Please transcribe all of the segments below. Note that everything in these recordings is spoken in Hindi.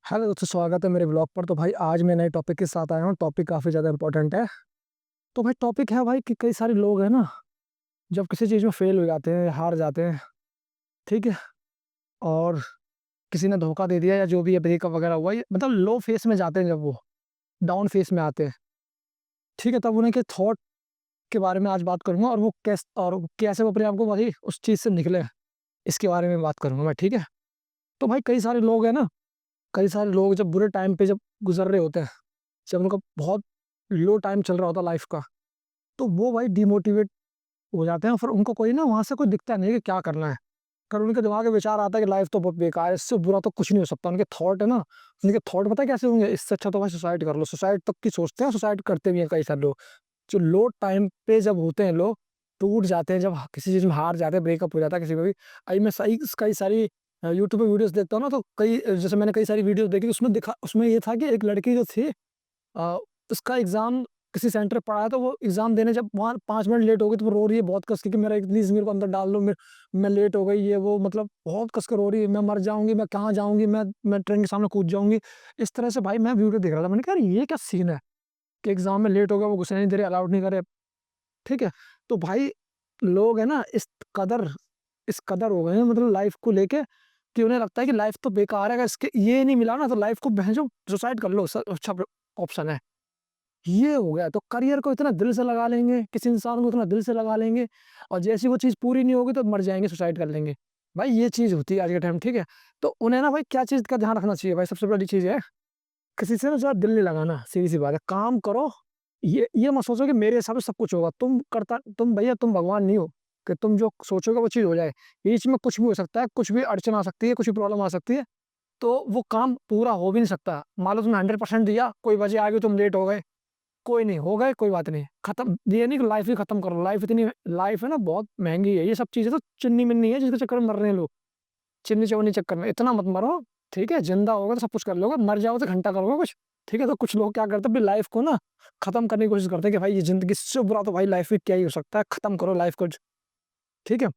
हेलो दोस्तों, स्वागत है मेरे ब्लॉग पर। तो भाई आज मैं नए टॉपिक के साथ आया हूँ। टॉपिक काफ़ी ज़्यादा इंपॉर्टेंट है। तो भाई टॉपिक है भाई कि कई सारे लोग हैं ना, जब किसी चीज़ में फेल हो जाते हैं, हार जाते हैं, ठीक है, और किसी ने धोखा दे दिया या जो भी है, ब्रेकअप वगैरह हुआ, ये मतलब लो फेस में जाते हैं, जब वो डाउन फेस में आते हैं, ठीक है, तब उन्हें के थॉट के बारे में आज बात करूंगा, और वो कैसे वो अपने आप को भाई उस चीज़ से निकले, इसके बारे में बात करूंगा मैं, ठीक है। तो भाई कई सारे लोग हैं ना, कई सारे लोग जब बुरे टाइम पे जब गुजर रहे होते हैं, जब उनका बहुत लो टाइम चल रहा होता है लाइफ का, तो वो भाई डिमोटिवेट हो जाते हैं। फिर उनको कोई ना वहाँ से कोई दिखता नहीं है कि क्या करना है। अगर उनके दिमाग में विचार आता है कि लाइफ तो बहुत बेकार है, इससे बुरा तो कुछ नहीं हो सकता, उनके थॉट है ना, उनके थॉट पता है कैसे होंगे, इससे अच्छा तो भाई सुसाइड कर लो। सुसाइड तक की सोचते हैं, सुसाइड करते भी हैं कई सारे लोग। जो लो टाइम पे जब होते हैं लोग, टूट जाते हैं, जब किसी चीज़ में हार जाते हैं, ब्रेकअप हो जाता है किसी को भी। अभी मैं सही कई सारी यूट्यूब पे वीडियोस देखता हूँ ना, तो जैसे मैंने कई सारी वीडियोस देखी, उसमें ये था कि एक लड़की जो थी, उसका एग्ज़ाम किसी सेंटर पे पड़ा है, तो वो एग्ज़ाम देने जब वहाँ 5 मिनट लेट हो गई, तो वो रो रही है बहुत कस के कि मेरा प्लीज़ मेरे को अंदर डाल लो, मैं लेट हो गई, ये वो, मतलब बहुत कस के रो रही है, मैं मर जाऊँगी, मैं कहाँ जाऊँगी, मैं ट्रेन के सामने कूद जाऊँगी। इस तरह से भाई मैं वीडियो देख रहा था, मैंने कहा यार ये क्या सीन है कि एग्ज़ाम में लेट हो गया, वो घुसने नहीं दे रहे, अलाउड नहीं कर रहे, ठीक है। तो भाई लोग है ना कदर इस कदर हो गए हैं, मतलब लाइफ़ को लेके, कि उन्हें लगता है कि लाइफ़ तो बेकार है, अगर इसके ये नहीं मिला ना तो लाइफ़ को भैंसो सुसाइड कर लो, अच्छा ऑप्शन है। ये हो गया, तो करियर को इतना दिल से लगा लेंगे, किसी इंसान को इतना दिल से लगा लेंगे, और जैसी वो चीज़ पूरी नहीं होगी तो मर जाएँगे, सुसाइड कर लेंगे। भाई ये चीज़ होती है आज के टाइम, ठीक है? तो उन्हें ना भाई क्या चीज़ का ध्यान रखना चाहिए भाई, सबसे बड़ी चीज़ है, किसी से ना ज़्यादा दिल नहीं लगाना, सीधी-सी बात है। काम करो, ये मत सोचो कि मेरे हिसाब से सब कुछ होगा। तुम भैया तुम भगवान नहीं हो कि तुम जो सोचोगे वो चीज़ हो जाए। बीच में कुछ भी हो सकता है, कुछ भी अड़चन आ सकती है, कुछ भी प्रॉब्लम आ सकती है, तो वो काम पूरा हो भी नहीं सकता। मान लो तुमने 100% दिया, कोई वजह आ गई, तुम लेट हो गए, कोई नहीं, हो गए, कोई बात नहीं। खत्म, ये नहीं कि लाइफ़ ही खत्म करो। लाइफ़ है ना बहुत महँगी है। ये सब चीज़ें तो चिन्नी-मिन्नी है जिसके चक्कर में मर रहे हैं लोग। चिन्नी-चवन्नी चक्कर में इतना मत मरो, ठीक है? ज़िंदा होगे तो सब कुछ कर लोगे, मर जाओगे तो घंटा करोगे कुछ, ठीक है? तो कुछ लोग क्या करते हैं अपनी लाइफ़ को ना खत्म करने की कोशिश करते हैं कि भाई ये ज़िंदगी से बुरा तो भाई लाइफ़ में क्या ही हो सकता है, खत्म करो लाइफ़ को, ठीक है?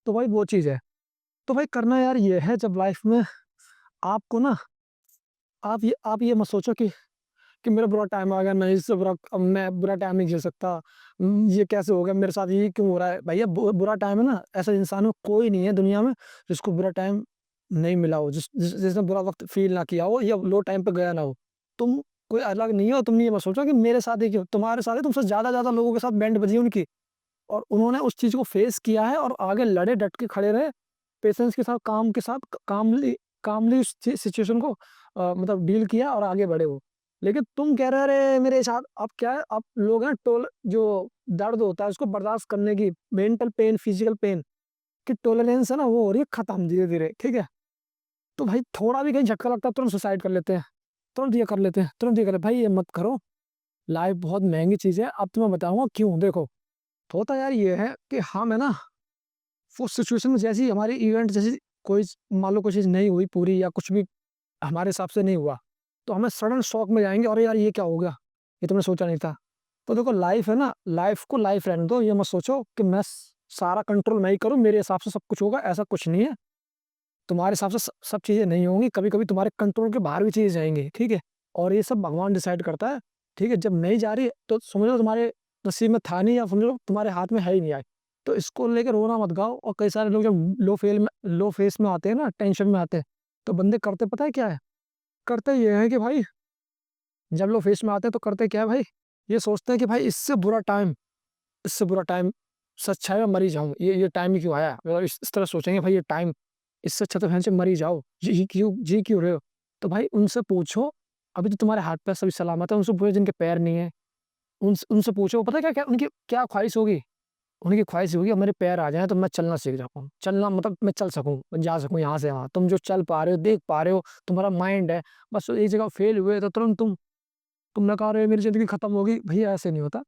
तो भाई वो चीज़ है। तो भाई करना यार ये है, जब लाइफ़ में आपको ना, आप ये मत सोचो कि मेरा बुरा टाइम आ गया, मैं बुरा टाइम नहीं झेल सकता। ये कैसे हो गया मेरे साथ, ये क्यों हो रहा है? भैया बुरा टाइम है ना, ऐसा इंसान में कोई नहीं है दुनिया में जिसको बुरा टाइम नहीं मिला हो, जिसने बुरा वक़्त फ़ील ना किया हो या लो टाइम पे गया ना हो। तुम कोई अलग नहीं हो, तुम ये मत सोचो कि मेरे साथ ही क्यों, तुम्हारे साथ है, तुमसे ज़्यादा लोगों के साथ बैंड बजी है उनकी, और उन्होंने उस चीज़ को फ़ेस किया है और आगे लड़े, डट के खड़े रहे, पेशेंस के साथ, काम के साथ, कामली उस सिचुएशन को मतलब डील किया और आगे बढ़े वो। लेकिन तुम कह रहे हो अरे मेरे साथ, अब क्या है, अब लोग हैं जो दर्द होता है उसको बर्दाश्त करने की, मेंटल पेन, फिजिकल पेन की टॉलरेंस है ना, वो हो रही है खत्म धीरे-धीरे, ठीक है? तो भाई थोड़ा भी कहीं झटका लगता है तुरंत सुसाइड कर लेते हैं, तुरंत ये कर लेते हैं, तुरंत ये कर ले, भाई ये मत करो। लाइफ बहुत महँगी चीज़ है, अब तुम्हें बताऊँगा क्यों। देखो, होता यार ये है कि हम है ना, वो सिचुएशन में जैसी हमारी इवेंट जैसी कोई मान लो कोई चीज़ नहीं हुई पूरी, या कुछ भी हमारे हिसाब से नहीं हुआ, तो हमें सडन शॉक में जाएँगे, अरे यार ये क्या हो गया? ये तो मैंने सोचा नहीं था। तो देखो लाइफ़ है ना, लाइफ़ को लाइफ़ रहने दो, ये मत सोचो कि मैं सारा कंट्रोल मैं ही करूँ, मेरे हिसाब से सब कुछ होगा, ऐसा कुछ नहीं है। तुम्हारे हिसाब से सब चीज़ें नहीं होंगी, कभी-कभी तुम्हारे कंट्रोल के बाहर भी चीज़ें जाएँगी, ठीक है? और ये सब भगवान डिसाइड करता है, ठीक है? जब नहीं जा रही तो समझ लो तुम्हारे नसीब में था नहीं, या समझ लो तुम्हारे हाथ में है ही नहीं आज। तो इसको लेके रोना मत गाओ। और कई सारे लोग जब लो फेस में आते हैं ना, टेंशन में आते हैं, तो बंदे करते पता है क्या है? करते ये है कि भाई जब लो फेस में आते हैं तो करते क्या है भाई, ये सोचते हैं कि भाई इससे बुरा टाइम से अच्छा है मैं मर ही जाऊँ। ये टाइम ही क्यों आया? मतलब इस तरह सोचेंगे भाई, ये टाइम इससे अच्छा तो भैंस मर ही जाओ। जी क्यों रहे हो? तो भाई उनसे पूछो, अभी तो तुम्हारे हाथ-पैर सभी सलामत है, उनसे पूछो जिनके पैर नहीं है। उनसे पूछो, पता है क्या-क्या उनकी क्या ख़्वाहिश होगी? उनकी ख़्वाहिश होगी अब मेरे पैर आ जाएँ तो मैं चलना सीख जाऊँ। चलना मतलब मैं चल सकूँ, मैं जा सकूँ यहाँ से वहाँ। तुम जो चल पा रहे हो, देख पा रहे हो, तुम्हारा माइंड है, बस एक जगह फ़ेल हुए तो तुरंत तुमने कहा अरे मेरी ज़िंदगी ख़त्म हो गई। भैया ऐसे नहीं होता।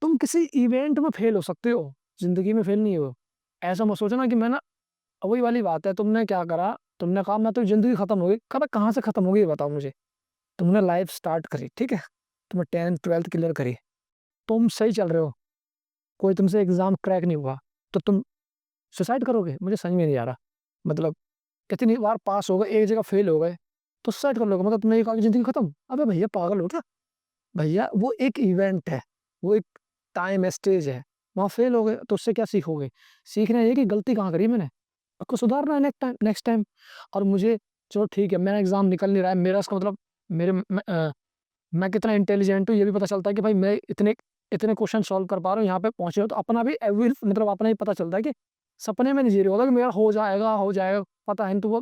तुम किसी इवेंट में फ़ेल हो सकते हो, ज़िंदगी में फ़ेल नहीं हो। ऐसा मत सोचना कि मैं ना, वही वाली बात है, तुमने क्या करा, तुमने कहा मैं तो ज़िंदगी ख़त्म हो गई। कहा कहाँ से ख़त्म हो गई ये बताओ मुझे? तुमने लाइफ़ स्टार्ट करी, ठीक है? तुमने 10th-12th क्लियर करी, तुम सही चल रहे हो, कोई तुमसे एग्ज़ाम क्रैक नहीं हुआ, तो तुम सुसाइड करोगे? मुझे समझ में नहीं आ रहा। मतलब कितनी बार पास हो गए, एक जगह फ़ेल हो गए, तो सुसाइड कर लोगे मतलब तुमने ये कहा कि ज़िंदगी खत्म। अबे भैया पागल हो क्या? भैया वो एक इवेंट है, वो एक टाइम स्टेज है, वहाँ फेल हो गए तो उससे क्या सीखोगे? सीखना ये है कि गलती कहाँ करी मैंने, उसको सुधारना है नेक्स्ट टाइम। और मुझे चलो ठीक है, मेरा एग्ज़ाम निकल नहीं रहा है, मेरा इसका मतलब मेरे मैं कितना इंटेलिजेंट हूँ ये भी पता चलता है कि भाई मैं इतने इतने क्वेश्चन सॉल्व कर पा रहा हूँ, यहाँ पे पहुँचे हो तो अपना भी एविल मतलब अपना ही पता चलता है कि सपने में नहीं जी रहे होगा कि मेरा हो जाएगा, पता है नहीं तो वो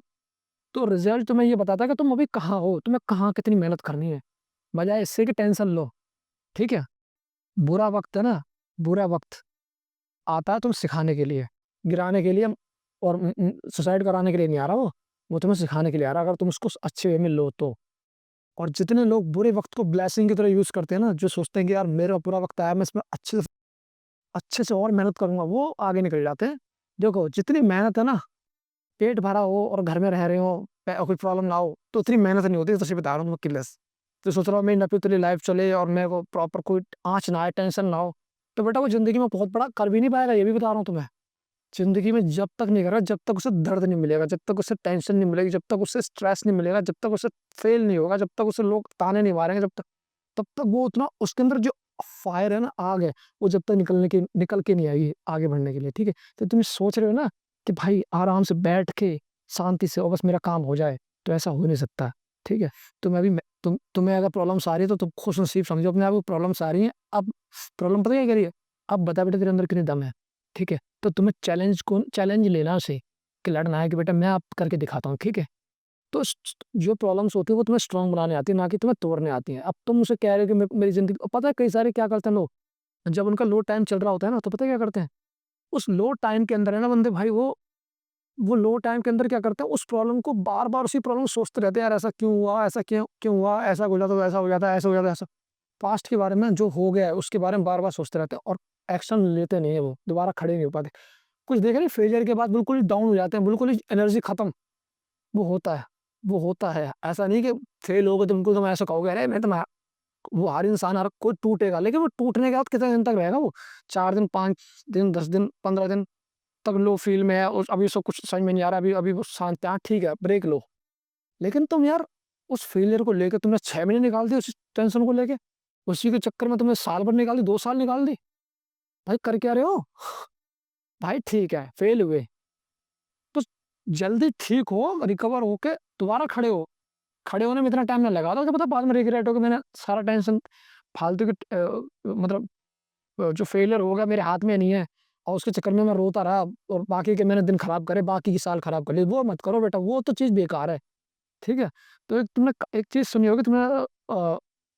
तो रिज़ल्ट तुम्हें ये बताता है कि तुम अभी कहाँ हो, तुम्हें कहाँ कितनी मेहनत करनी है। बजाय इससे कि टेंशन लो, ठीक है? बुरा वक़्त है ना, बुरा वक़्त आता है तुम्हें सिखाने के लिए, गिराने के लिए और सुसाइड कराने के लिए नहीं आ रहा वो तुम्हें सिखाने के लिए आ रहा है, अगर तुम उसको अच्छे वे में लो तो। और जितने लोग बुरे वक़्त को ब्लेसिंग की तरह यूज़ करते हैं ना, जो सोचते हैं कि यार मेरा बुरा वक़्त आया, मैं इसमें अच्छे से और मेहनत करूँगा, वो आगे निकल जाते हैं। देखो, जितनी मेहनत है ना, पेट भरा हो और घर में रह रहे हो, कोई प्रॉब्लम ना हो, तो उतनी मेहनत नहीं होती, सच्ची बता रहा हूँ तुम्हें क्लियरली। तो सोच रहा हूँ मेरी नपी-तुली लाइफ़ चले और मेरे को प्रॉपर कोई आँच ना आए, टेंशन ना हो, तो बेटा वो ज़िंदगी में बहुत बड़ा कर भी नहीं पाएगा, ये भी बता रहा हूँ तुम्हें। ज़िंदगी में जब तक नहीं करेगा, जब तक उसे दर्द नहीं मिलेगा, जब तक उसे टेंशन नहीं मिलेगी, जब तक उसे स्ट्रेस नहीं मिलेगा, जब तक उसे फ़ेल नहीं होगा, जब तक उसे लोग ताने नहीं मारेंगे, तब तक वो उतना उसके अंदर जो फायर है ना, आग है, वो जब तक निकल के नहीं आएगी आगे बढ़ने के लिए, ठीक है? तो तुम सोच रहे हो ना कि भाई आराम से बैठ के शांति से और बस मेरा काम हो जाए, तो ऐसा हो नहीं सकता, ठीक है? तुम्हें अगर प्रॉब्लम्स आ रही है तो तुम खुशनसीब समझो अपने आप को, प्रॉब्लम्स आ रही हैं। अब प्रॉब्लम पता है क्या कह रही है? अब बता बेटा तेरे अंदर कितनी दम है, ठीक है? तो तुम्हें चैलेंज लेना उसे कि लड़ना है कि बेटा मैं अब करके दिखाता हूँ, ठीक है? तो जो प्रॉब्लम्स होती है वो तुम्हें स्ट्रांग बनाने आती है, ना कि तुम्हें तोड़ने आती हैं। अब तुम मुझसे कह रहे हो कि मेरी ज़िंदगी पता है कई सारे क्या करते हैं लोग, जब उनका लो टाइम चल रहा होता है ना, तो पता है क्या करते हैं? उस लो टाइम के अंदर है ना बंदे भाई वो लो टाइम के अंदर क्या करते हैं, उस प्रॉब्लम को बार-बार उसी प्रॉब्लम को सोचते रहते हैं, यार ऐसा क्यों हुआ? ऐसा क्यों क्यों हुआ? ऐसा हो जाता तो ऐसा हो जाता, ऐसा हो जाता ऐसा। पास्ट के बारे में जो हो गया है, उसके बारे में बार-बार सोचते रहते हैं और एक्शन लेते नहीं है वो, दोबारा खड़े नहीं हो पाते। कुछ देखे नहीं फेलियर के बाद बिल्कुल ही डाउन हो जाते हैं, बिल्कुल ही एनर्जी खत्म। वो होता है, वो होता है। ऐसा नहीं कि फेल हो गए तो उनको तुम ऐसा कहोगे, "अरे! मैं तो वो हर इंसान हर कोई टूटेगा, लेकिन वो टूटने के बाद कितने दिन तक रहेगा वो? 4 दिन, 5 दिन, 10 दिन, 15 दिन तक लो फ़ील में है और अभी उसको कुछ समझ में नहीं आ रहा है, अभी अभी वो शांत है, हाँ, ठीक है, ब्रेक लो। लेकिन तुम यार उस फेलियर को लेके तुमने 6 महीने निकाल दिए उस टेंशन को लेके, उसी के चक्कर में तुमने साल भर निकाल दी, 2 साल निकाल दी। भाई कर क्या रहे हो? भाई ठीक है, फेल हुए, तो जल्दी ठीक हो, रिकवर होके दोबारा खड़े हो। खड़े होने में इतना टाइम ना लगा दो कि पता बाद में रिग्रेट हो कि मैंने सारा टेंशन फालतू की मतलब जो फेलियर हो गया मेरे हाथ में नहीं है और उसके चक्कर में मैं रोता रहा और बाकी के मैंने दिन खराब करे, बाकी की साल खराब कर लिए, वो मत करो बेटा, वो तो चीज़ बेकार है, ठीक है? तो एक तुमने एक चीज़ सुनी होगी तुमने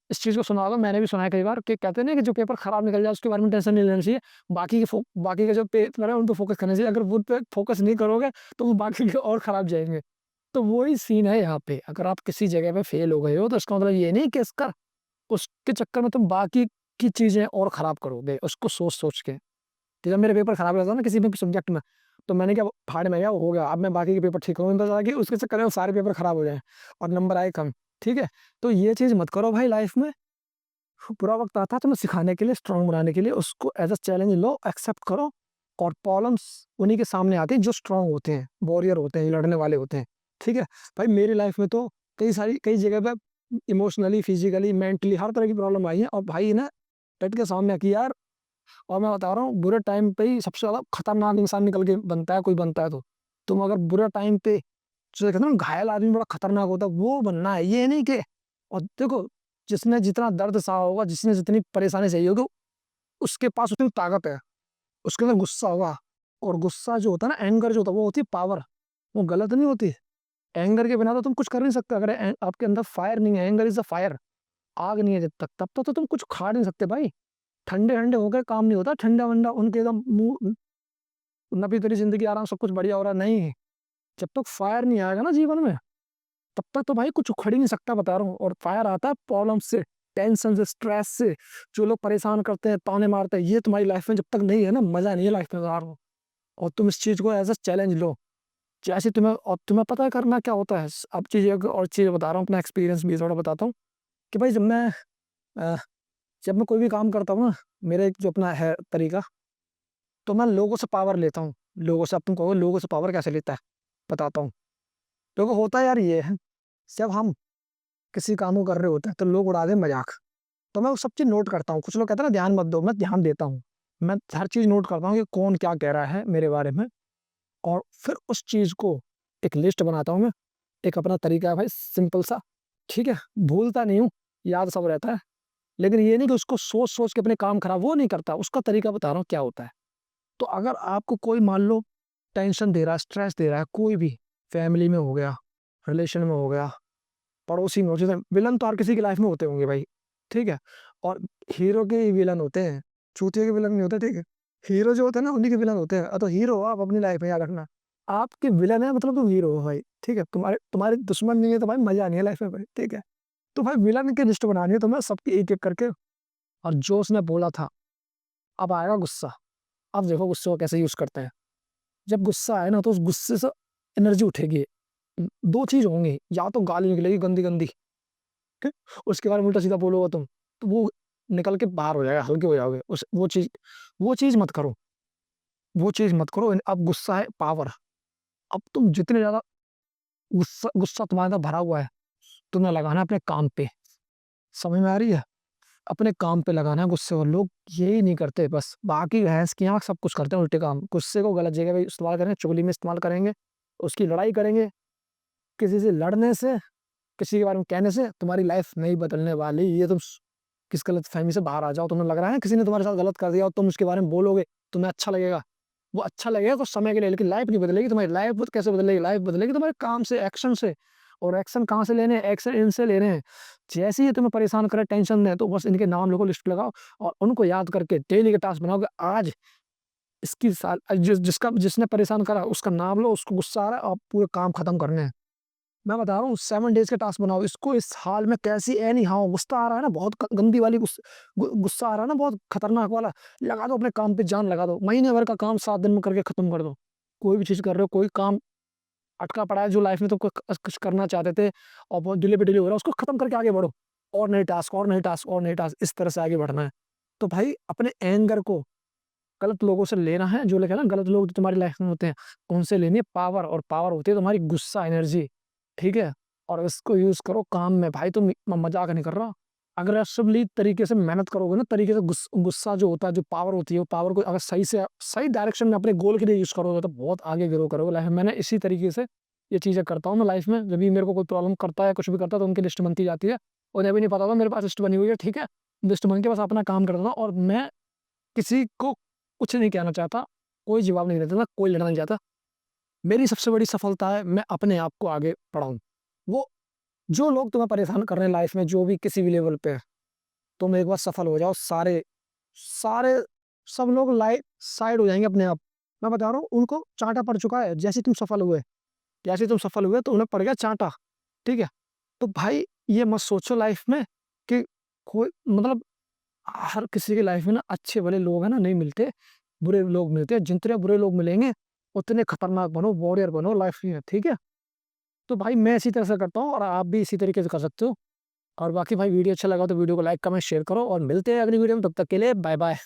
इस चीज़ को सुना होगा, मैंने भी सुना है कई बार कि कहते हैं ना कि जो पेपर खराब निकल जाए उसके बारे में टेंशन नहीं लेना चाहिए, बाकी के जो पेपर है उन पे फ़ोकस करना चाहिए, अगर उन पे फ़ोकस नहीं करोगे तो वो बाकी के और खराब जाएँगे। तो वही सीन है यहाँ पे, अगर आप किसी जगह पे फेल हो गए हो तो इसका मतलब ये नहीं कि इसका उसके चक्कर में तुम बाकी की चीज़ें और खराब करोगे, उसको सोच-सोच के। कि जब मेरे पेपर खराब रहता था ना किसी भी सब्जेक्ट में, तो मैंने क्या भाड़ में गया, हो गया, अब मैं बाकी के पेपर ठीक करूँगा, इनका ताकि उसके चक्कर में सारे पेपर खराब हो जाएँ और नंबर आए कम, ठीक है? तो ये चीज़ मत करो भाई लाइफ़ में, बुरा वक़्त आता है तुम्हें सिखाने के लिए, स्ट्रॉन्ग बनाने के लिए, उसको एज़ अ चैलेंज लो, एक्सेप्ट करो और प्रॉब्लम्स उन्हीं के सामने आती हैं जो स्ट्रॉन्ग होते हैं, वॉरियर होते हैं, लड़ने वाले होते हैं, ठीक है? भाई मेरी लाइफ़ में तो कई जगह पे इमोशनली, फिज़िकली, मेंटली हर तरह की प्रॉब्लम आई है और भाई ना डट के सामने की यार। और मैं बता रहा हूँ बुरे टाइम पे ही सबसे ज़्यादा खतरनाक इंसान निकल के बनता है, कोई बनता है तो। तुम अगर बुरे टाइम पे जिसे कहते हैं ना घायल आदमी बड़ा खतरनाक होता है, वो बनना है, ये नहीं कि और देखो जिसने जितना दर्द सहा होगा, जिसने जितनी परेशानी सही होगी, उसके पास उतनी ताकत है, उसके अंदर गुस्सा होगा और गुस्सा जो होता है ना, एंगर जो होता है, वो होती है पावर, वो गलत नहीं होती। एंगर के बिना तो तुम कुछ कर नहीं सकते, अगर आपके अंदर फायर नहीं है, एंगर इज़ अ फायर, आग नहीं है जब तक, तब तक तो तुम कुछ उखाड़ नहीं सकते भाई। ठंडे-ठंडे होकर काम नहीं होता, ठंडा-वंडा उनके एकदम मुँह नबी तेरी ज़िंदगी आराम सब कुछ बढ़िया हो रहा है, नहीं। जब तक फायर नहीं आएगा ना जीवन में, तब तक तो भाई कुछ उखड़ ही नहीं सकता बता रहा हूँ और फायर आता है प्रॉब्लम से, टेंशन से, स्ट्रेस से, जो लोग परेशान करते हैं, ताने मारते हैं, ये तुम्हारी लाइफ़ में जब तक नहीं है ना, मज़ा नहीं है लाइफ़ में बता रहा हूँ और तुम इस चीज़ को एज़ अ चैलेंज लो। जैसे तुम्हें पता है करना क्या होता है? अब चीज़ एक और चीज़ बता रहा हूँ, अपना एक्सपीरियंस भी थोड़ा बताता हूँ कि भाई अ, जब मैं कोई भी काम करता हूँ ना, मेरा एक जो अपना है तरीका, तो मैं लोगों से पावर लेता हूँ। लोगों से अब तुम कहोगे लोगों से पावर कैसे लेता है? बताता हूँ। देखो होता यार ये है, जब हम किसी काम को कर रहे होते हैं तो लोग उड़ा दें मजाक, तो मैं वो सब चीज़ नोट करता हूँ। कुछ लोग कहते हैं ना ध्यान मत दो, मैं ध्यान देता हूँ। मैं हर चीज़ नोट करता हूँ कि कौन क्या कह रहा है मेरे बारे में, और फिर उस चीज़ को एक लिस्ट बनाता हूँ मैं। एक अपना तरीका है भाई सिंपल सा, ठीक है? भूलता नहीं हूँ, याद सब रहता है। लेकिन ये नहीं कि उसको सोच-सोच के अपने काम खराब, वो नहीं करता, उसका तरीका बता रहा हूँ क्या होता है। तो अगर आपको कोई मान लो टेंशन दे रहा है, स्ट्रेस दे रहा है, कोई भी, फैमिली में हो गया, रिलेशन में हो गया, पड़ोसी में हो, जैसे विलन तो हर किसी की लाइफ में होते होंगे भाई, ठीक है? और हीरो के ही विलन होते हैं, चूतिए के विलन नहीं होते, ठीक है? हीरो जो होते हैं ना उन्हीं के विलन होते हैं। तो हीरो हो आप अपनी लाइफ में, याद रखना। आपके विलन है मतलब तुम हीरो हो भाई, ठीक है? तुम्हारे तुम्हारे दुश्मन नहीं है तो भाई मज़ा नहीं है लाइफ में भाई, ठीक है? तो भाई विलन की लिस्ट बनानी है तो मैं सबकी एक-एक करके, और जो उसने बोला था, अब आएगा गुस्सा। अब देखो गुस्से को कैसे यूज़ करते हैं। जब गुस्सा आए ना तो उस गुस्से से एनर्जी उठेगी। 2 चीज़ होंगी, या तो गाली निकलेगी गंदी-गंदी, ठीक? उसके बाद उल्टा-सीधा बोलोगे तुम, तो वो निकल के बाहर हो जाएगा, हल्के हो जाओगे। उस वो चीज़ मत करो, वो चीज़ मत करो। अब गुस्सा है पावर, अब तुम जितने ज़्यादा गुस्सा गुस्सा तुम्हारे अंदर भरा हुआ है, तुम्हें लगाना है अपने काम पे। समझ में आ रही है? अपने काम पे लगाना है गुस्से को। लोग यही नहीं करते बस, बाकी भैंस की आँख सब कुछ करते हैं उल्टे काम। गुस्से को गलत जगह पे इस्तेमाल करेंगे, चुगली में इस्तेमाल करेंगे, उसकी लड़ाई करेंगे। किसी से लड़ने से, किसी के बारे में कहने से तुम्हारी लाइफ़ नहीं बदलने वाली। ये तुम किस गलतफ़हमी से बाहर आ जाओ। तुम्हें लग रहा है किसी ने तुम्हारे साथ गलत कर दिया और तुम उसके बारे में बोलोगे, तुम्हें अच्छा लगेगा। वो अच्छा लगेगा कुछ समय के लिए, लेकिन लाइफ़ नहीं बदलेगी तुम्हारी। लाइफ़ कैसे बदलेगी? लाइफ़ बदलेगी तुम्हारे काम से, एक्शन से। और एक्शन कहाँ से लेने हैं? एक्शन इनसे लेने हैं। जैसे ही ये तुम्हें परेशान करे, टेंशन दें, तो बस इनके नाम लिखो, लिस्ट लगाओ, और उनको याद करके डेली के टास्क बनाओ कि आज इसकी जिसने परेशान करा उसका नाम लो, उसको गुस्सा आ रहा है और पूरे काम खत्म करने हैं। मैं बता रहा हूँ 7 डेज़ के टास्क बनाओ, इसको इस हाल में कैसी एनी हाउ गुस्सा आ रहा है ना, बहुत ग गंदी वाली गुस्सा आ रहा है ना, बहुत खतरनाक वाला, लगा दो अपने काम पे, जान लगा दो। महीने भर का काम 7 दिन में करके खत्म कर दो। कोई भी चीज़ कर रहे हो, कोई काम अटका पड़ा है जो लाइफ़ में तुम कुछ करना चाहते थे और बहुत डिले पे डिले हो रहा है, उसको खत्म करके आगे बढ़ो। और नए टास्क और नए टास्क और नए टास्क, इस तरह से आगे बढ़ना है। तो भाई अपने एंगर को गलत लोगों से लेना है, जो लोग है ना गलत लोग जो तुम्हारी लाइफ़ में होते हैं, उनसे लेनी है पावर, और पावर होती है तुम्हारी गुस्सा एनर्जी, ठीक है? और इसको यूज़ करो काम में भाई, तुम मैं मज़ाक नहीं कर रहा। अग्रेसिवली तरीके से मेहनत करोगे ना, तरीके से गुस्सा जो होता है, जो पावर होती है, वो पावर को अगर सही डायरेक्शन में अपने गोल के लिए यूज़ करोगे तो बहुत आगे ग्रो करोगे लाइफ़ में। मैंने इसी तरीके से ये चीज़ें करता हूँ मैं लाइफ़ में। जब भी मेरे को कोई प्रॉब्लम करता है, कुछ भी करता है, तो उनकी लिस्ट बनती जाती है। उन्हें भी नहीं पता होता मेरे पास लिस्ट बनी हुई है, ठीक है? लिस्ट बन के बस अपना काम करता था, और मैं किसी को कुछ नहीं कहना चाहता, कोई जवाब नहीं देता था, कोई लड़ना नहीं चाहता। मेरी सबसे बड़ी सफलता है मैं अपने आप को आगे बढ़ाऊँ। वो जो लोग तुम्हें परेशान कर रहे हैं लाइफ़ में, जो भी किसी भी लेवल पे है, तुम एक बार सफल हो जाओ, सारे सारे सब लोग साइड हो जाएँगे अपने आप। मैं बता रहा हूँ उनको चाँटा पड़ चुका है, जैसे ही तुम सफल हुए तो उन्हें पड़ गया चाँटा, ठीक है? तो भाई ये मत सोचो लाइफ़ में कि कोई मतलब हर किसी की लाइफ़ में ना अच्छे भले लोग हैं ना नहीं मिलते, बुरे लोग मिलते हैं। जितने बुरे लोग मिलेंगे, उतने खतरनाक बनो, वॉरियर बनो लाइफ़ में, ठीक है? तो भाई मैं इसी तरह से करता हूँ और आप भी इसी तरीके से कर सकते हो। और बाकी भाई वीडियो अच्छा लगा हो तो वीडियो को लाइक, कमेंट, शेयर करो, और मिलते हैं अगली वीडियो में। तब तक के लिए बाय-बाय।